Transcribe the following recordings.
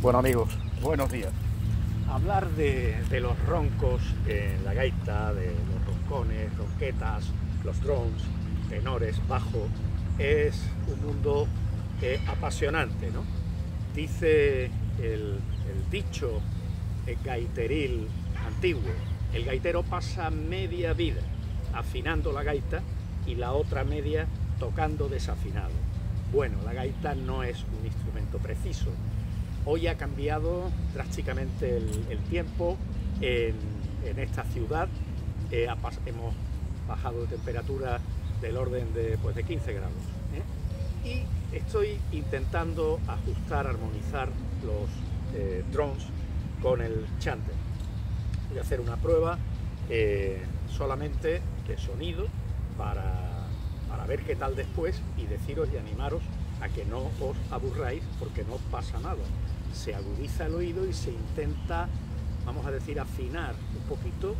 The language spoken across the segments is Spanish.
Bueno amigos, buenos días. Hablar de los roncos en la gaita, de los roncones, ronquetas, los drones, tenores, bajo, es un mundo apasionante, ¿no? Dice el dicho gaiteril antiguo: el gaitero pasa media vida afinando la gaita y la otra media tocando desafinado. Bueno, la gaita no es un instrumento preciso. Hoy ha cambiado drásticamente el tiempo en esta ciudad. Hemos bajado de temperatura del orden de 15 grados. Y estoy intentando ajustar, armonizar los drones con el chanter. Voy a hacer una prueba solamente de sonido para ver qué tal después y deciros y animaros a que no os aburráis, porque no pasa nada. Se agudiza el oído y se intenta, vamos a decir, afinar un poquito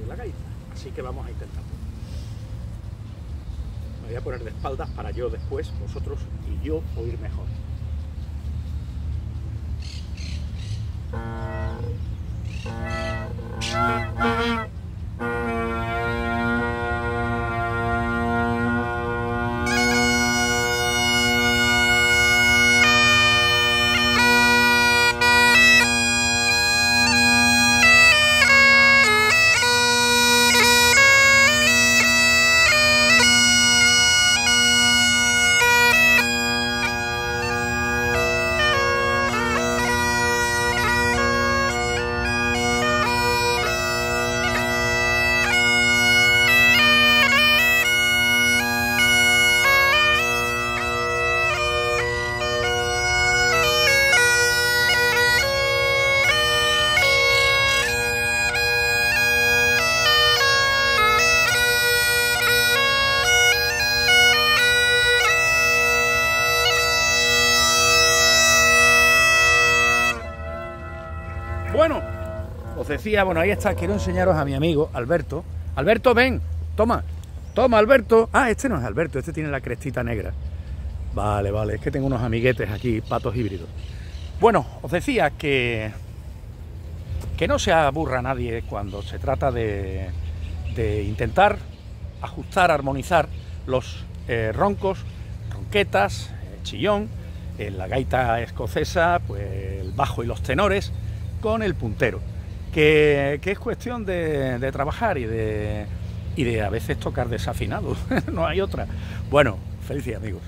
la gaita. Así que vamos a intentarlo. Me voy a poner de espaldas para yo después, vosotros y yo, oír mejor. Bueno, os decía, ahí está, quiero enseñaros a mi amigo Alberto. Alberto, ven, toma, Alberto. Ah, este no es Alberto, este tiene la crestita negra. Vale, es que tengo unos amiguetes aquí, patos híbridos. Bueno, os decía que no se aburra nadie cuando se trata de intentar ajustar, armonizar los roncos, ronquetas, chillón, en la gaita escocesa, pues el bajo y los tenores, con el puntero, que es cuestión de trabajar y de a veces tocar desafinado. No hay otra. Bueno, felicidades amigos.